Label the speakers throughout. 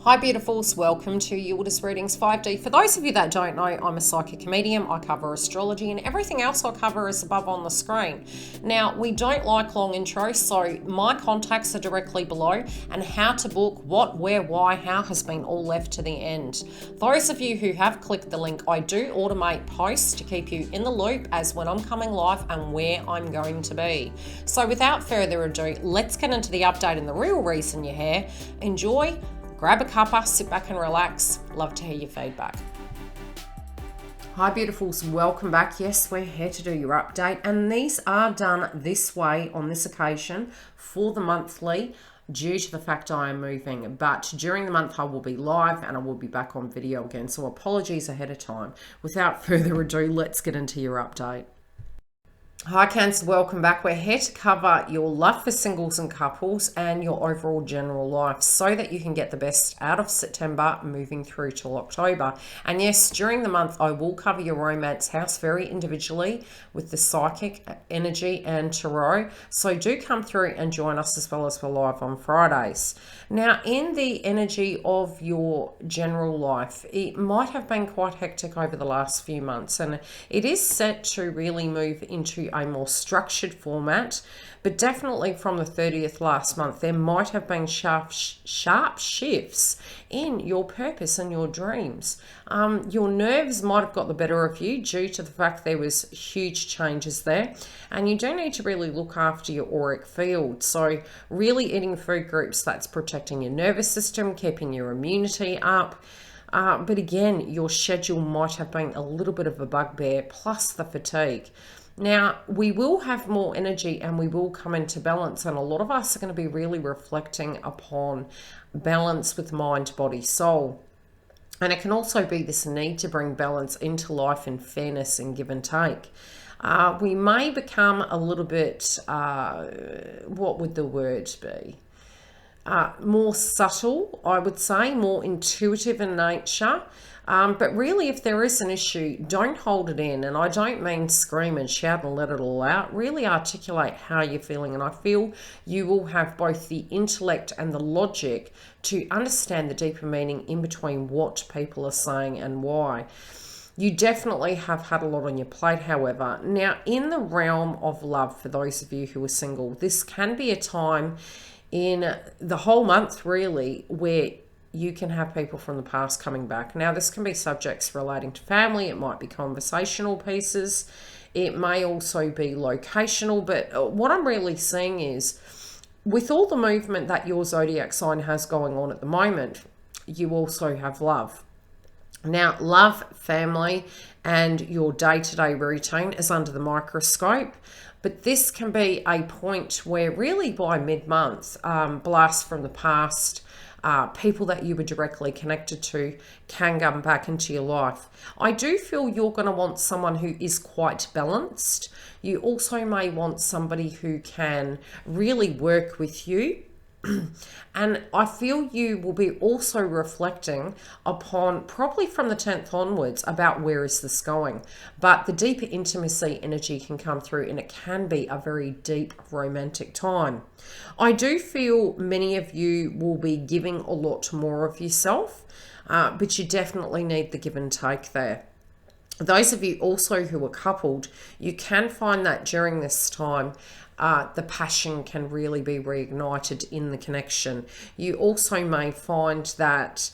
Speaker 1: Hi beautifuls, welcome to YILDIZ Readings 5D. For those of you that don't know, I'm a psychic medium. I cover astrology and everything else I cover is above on the screen. Now, we don't like long intros, so my contacts are directly below, and how to book, what, where, why, how has been all left to the end. Those of you who have clicked the link, I do automate posts to keep you in the loop as when I'm coming live and where I'm going to be. So without further ado, let's get into the update and the real reason you're here. Enjoy. Grab a cuppa, sit back and relax. Love to hear your feedback. Hi beautifuls, welcome back. Yes, we're here to do your update, and these are done this way on this occasion for the monthly due to the fact I am moving, but during the month I will be live and I will be back on video again, so apologies ahead of time. Without further ado, let's get into your update. Hi Cancer, welcome back. We're here to cover your love for singles and couples and your overall general life so that you can get the best out of September moving through till October. And yes, during the month I will cover your romance house very individually with the psychic energy and tarot. So do come through and join us as well as we're live on Fridays. Now, in the energy of your general life, it might have been quite hectic over the last few months, and it is set to really move into a more structured format, but definitely from the 30th last month there might have been sharp shifts in your purpose and your dreams. Your nerves might have got the better of you due to the fact there was huge changes there, and you do need to really look after your auric field. So really eating food groups that's protecting your nervous system, keeping your immunity up. But again, your schedule might have been a little bit of a bugbear, plus the fatigue. Now, we will have more energy and we will come into balance, and a lot of us are going to be really reflecting upon balance with mind, body, soul. And it can also be this need to bring balance into life and fairness and give and take. We may become a little bit, what would the word be? More subtle, I would say, more intuitive in nature. But really, if there is an issue, don't hold it in. And I don't mean scream and shout and let it all out. Really articulate how you're feeling. And I feel you will have both the intellect and the logic to understand the deeper meaning in between what people are saying and why. You definitely have had a lot on your plate, however. Now, in the realm of love, for those of you who are single, this can be a time in the whole month, really, where you can have people from the past coming back. Now, this can be subjects relating to family. It might be conversational pieces. It may also be locational. But what I'm really seeing is, with all the movement that your zodiac sign has going on at the moment, you also have love. Now, love, family, and your day-to-day routine is under the microscope. But this can be a point where really by mid-month, blasts from the past, people that you were directly connected to can come back into your life. I do feel you're going to want someone who is quite balanced. You also may want somebody who can really work with you. And I feel you will be also reflecting upon, probably from the 10th onwards, about where is this going. But the deeper intimacy energy can come through, and it can be a very deep romantic time. I do feel many of you will be giving a lot more of yourself, but you definitely need the give and take there. Those of you also who are coupled, you can find that during this time, the passion can really be reignited in the connection. You also may find that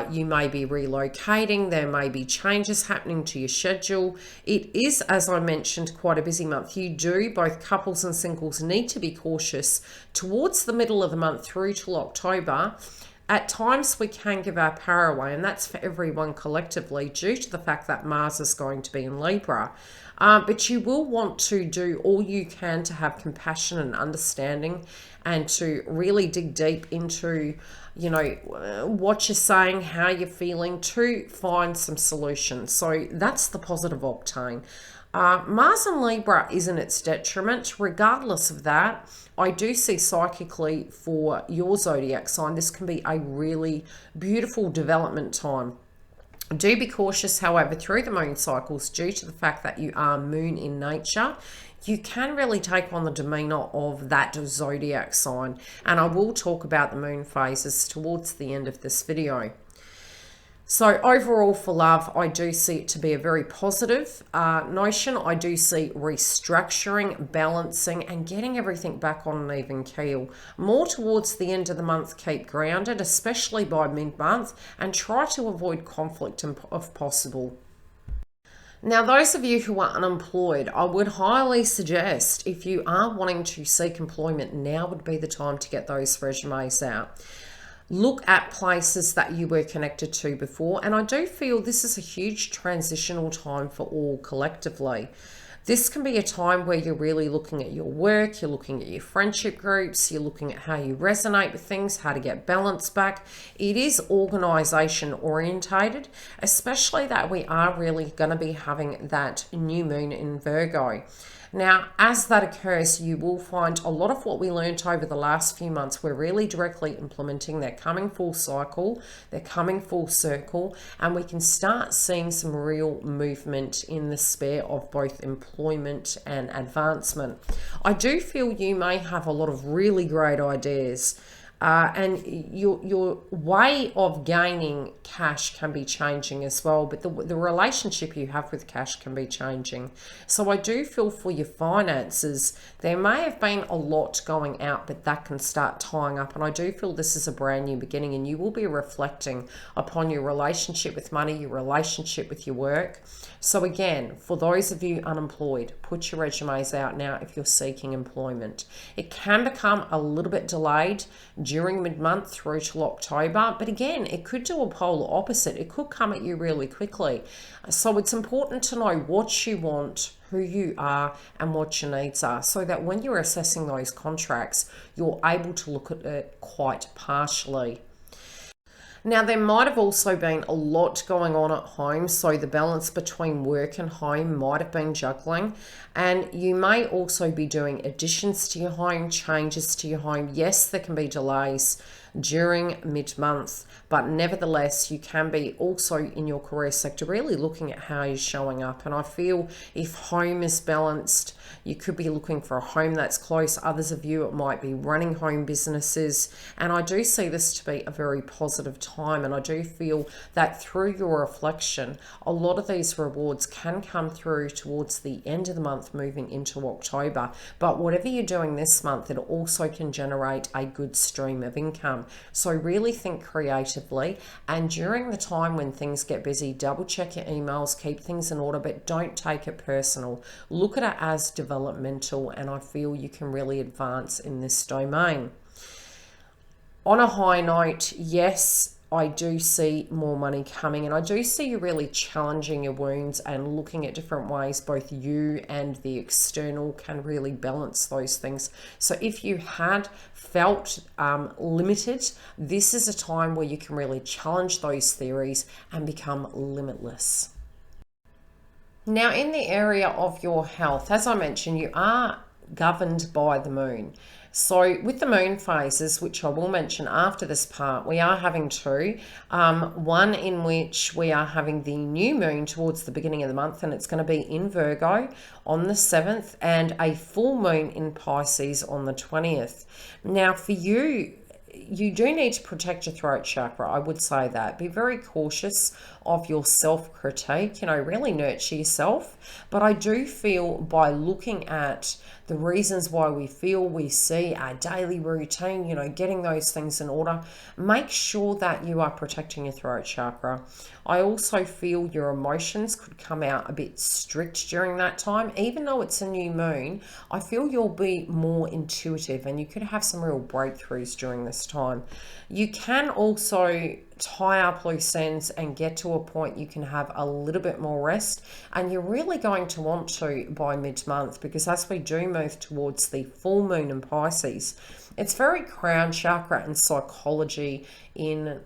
Speaker 1: you may be relocating. There may be changes happening to your schedule. It is, as I mentioned, quite a busy month. You do, both couples and singles, need to be cautious towards the middle of the month through till October. At times we can give our power away, and that's for everyone collectively due to the fact that Mars is going to be in Libra. But you will want to do all you can to have compassion and understanding, and to really dig deep into, you know, what you're saying, how you're feeling, to find some solutions. So that's the positive octane. Mars in Libra is in its detriment. Regardless of that, I do see psychically for your zodiac sign, this can be a really beautiful development time. Do be cautious, however, through the moon cycles, due to the fact that you are moon in nature. You can really take on the demeanor of that zodiac sign, and I will talk about the moon phases towards the end of this video. So overall for love, I do see it to be a very positive notion. I do see restructuring, balancing, and getting everything back on an even keel. More towards the end of the month, keep grounded, especially by mid-month, and try to avoid conflict if possible. Now, those of you who are unemployed, I would highly suggest, if you are wanting to seek employment, now would be the time to get those resumes out. Look at places that you were connected to before, and I do feel this is a huge transitional time for all collectively. This can be a time where you're really looking at your work, you're looking at your friendship groups, you're looking at how you resonate with things, how to get balance back. It is organization orientated, especially that we are really going to be having that new moon in Virgo. Now, as that occurs, you will find a lot of what we learned over the last few months, we're really directly implementing. They're coming full cycle, they're coming full circle, and we can start seeing some real movement in the sphere of both employment and advancement. I do feel you may have a lot of really great ideas. And your way of gaining cash can be changing as well, but the relationship you have with cash can be changing. So I do feel for your finances, there may have been a lot going out, but that can start tying up. And I do feel this is a brand new beginning, and you will be reflecting upon your relationship with money, your relationship with your work. So again, for those of you unemployed, put your resumes out now if you're seeking employment. It can become a little bit delayed during mid-month through to October, but again, it could do a polar opposite. It could come at you really quickly. So it's important to know what you want, who you are, and what your needs are, so that when you're assessing those contracts, you're able to look at it quite partially. Now, there might have also been a lot going on at home, so the balance between work and home might have been juggling, and you may also be doing additions to your home, changes to your home. Yes, there can be delays during mid-month, but nevertheless, you can be also in your career sector really looking at how you're showing up. And I feel if home is balanced, you could be looking for a home that's close. Others of you, it might be running home businesses. And I do see this to be a very positive time. And I do feel that through your reflection, a lot of these rewards can come through towards the end of the month, moving into October. But whatever you're doing this month, it also can generate a good stream of income. So really think creatively, and during the time when things get busy, double check your emails, keep things in order, but don't take it personal. Look at it as developmental, and I feel you can really advance in this domain. On a high note, yes, I do see more money coming, and I do see you really challenging your wounds and looking at different ways both you and the external can really balance those things. So if you had felt limited, this is a time where you can really challenge those theories and become limitless. Now, in the area of your health, as I mentioned, you are governed by the moon. So with the moon phases, which I will mention after this part, we are having two. One in which we are having the new moon towards the beginning of the month, and it's going to be in Virgo on the 7th, and a full moon in Pisces on the 20th. Now for you, you do need to protect your throat chakra. I would say that. Be very cautious of your self-critique, really nurture yourself. But I do feel by looking at the reasons why we feel, we see our daily routine, getting those things in order, make sure that you are protecting your throat chakra. I also feel your emotions could come out a bit strict during that time. Even though it's a new moon, I feel you'll be more intuitive, and you could have some real breakthroughs during this time. You can also tie up loose ends and get to a point you can have a little bit more rest, and you're really going to want to by mid-month, because as we do move towards the full moon in Pisces, It's very crown chakra and psychology in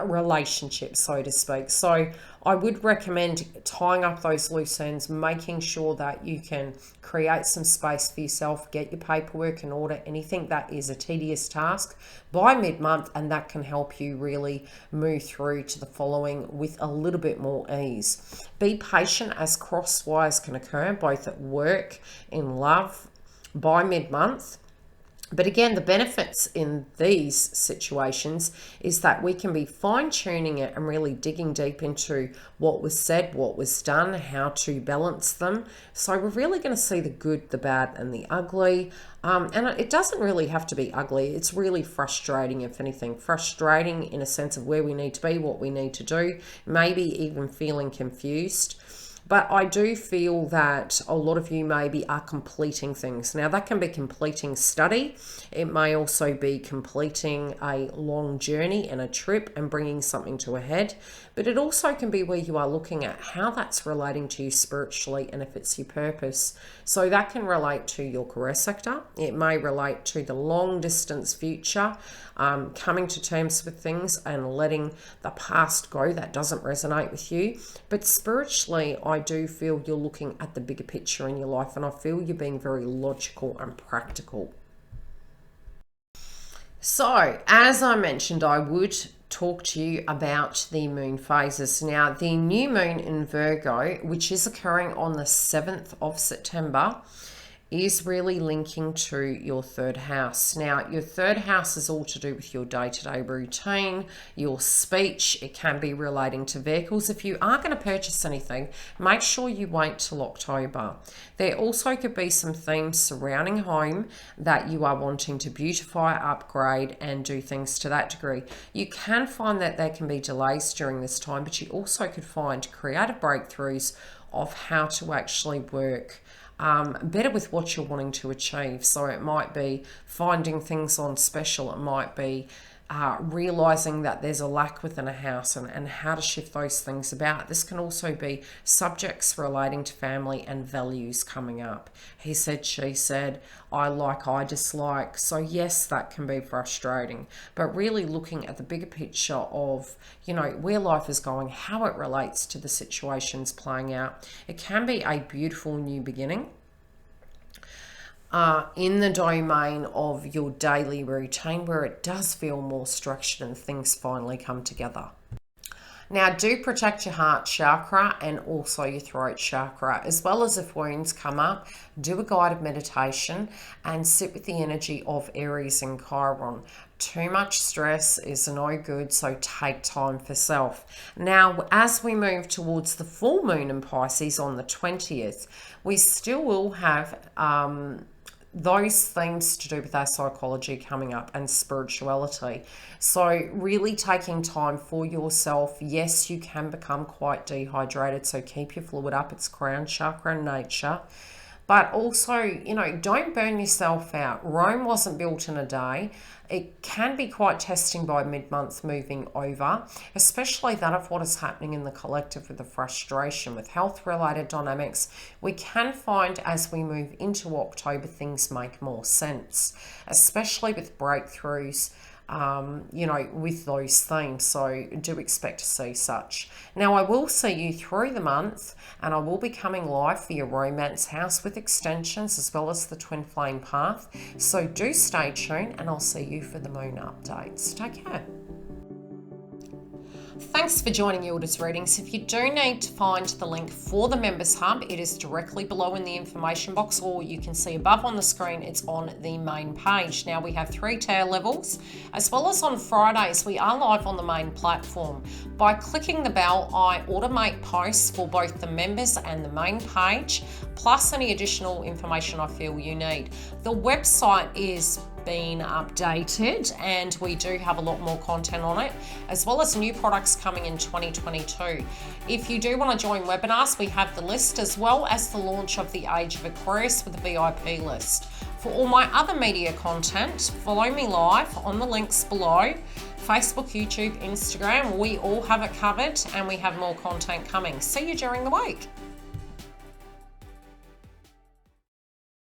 Speaker 1: relationships, so to speak. So I would recommend tying up those loose ends, making sure that you can create some space for yourself, get your paperwork in order, anything that is a tedious task by mid-month, and that can help you really move through to the following with a little bit more ease. Be patient, as cross wires can occur both at work, in love, by mid-month. But again, the benefits in these situations is that we can be fine-tuning it and really digging deep into what was said, what was done, how to balance them. So we're really going to see the good, the bad, and the ugly. And it doesn't really have to be ugly. It's really frustrating, if anything. Frustrating in a sense of where we need to be, what we need to do, maybe even feeling confused. But I do feel that a lot of you maybe are completing things. Now, that can be completing study. It may also be completing a long journey and a trip and bringing something to a head. But it also can be where you are looking at how that's relating to you spiritually and if it's your purpose. So that can relate to your career sector. It may relate to the long distance future, coming to terms with things and letting the past go that doesn't resonate with you. But spiritually, I do feel you're looking at the bigger picture in your life, and I feel you're being very logical and practical. So, as I mentioned, I would talk to you about the moon phases. Now, the new moon in Virgo, which is occurring on the 7th of September, is really linking to your third house. Now, your third house is all to do with your day-to-day routine, your speech. It can be relating to vehicles. If you are going to purchase anything, make sure you wait till October. There also could be some themes surrounding home that you are wanting to beautify, upgrade, and do things to that degree. You can find that there can be delays during this time, but you also could find creative breakthroughs of how to actually work better with what you're wanting to achieve. So it might be finding things on special. It might be realizing that there's a lack within a house and how to shift those things about. This can also be subjects relating to family and values coming up. He said, she said, I like, I dislike. So yes, that can be frustrating, but really looking at the bigger picture of, you know, where life is going, how it relates to the situations playing out. It can be a beautiful new beginning in the domain of your daily routine, where it does feel more structured and things finally come together. Now, do protect your heart chakra and also your throat chakra, as well as if wounds come up, do a guided meditation and sit with the energy of Aries and Chiron. Too much stress is no good, so take time for self. Now, as we move towards the full moon in Pisces on the 20th, we still will have those things to do with our psychology coming up and spirituality. So really taking time for yourself. Yes, you can become quite dehydrated, so keep your fluid up. It's crown chakra in nature. But also, you know, don't burn yourself out. Rome wasn't built in a day. It can be quite testing by mid-month moving over, especially that of what is happening in the collective with the frustration with health-related dynamics. We can find as we move into October, things make more sense, especially with breakthroughs, you know, with those themes. So do expect to see such. Now, I will see you through the month, and I will be coming live for your romance house with extensions as well as the twin flame path. So do stay tuned, and I'll see you for the moon updates. Take care. Thanks for joining YILDIZ Readings. If you do need to find the link for the Members Hub, it is directly below in the information box, or you can see above on the screen, it's on the main page. Now, we have 3 tier levels, as well as on Fridays, we are live on the main platform. By clicking the bell, I automate posts for both the members and the main page, plus any additional information I feel you need. The website is been updated and we do have a lot more content on it, as well as new products coming in 2022. If you do want to join webinars, we have the list, as well as the launch of the Age of Aquarius with the VIP list. For all my other media content, follow me live on the links below. Facebook, YouTube, Instagram, we all have it covered, and we have more content coming. See you during the week.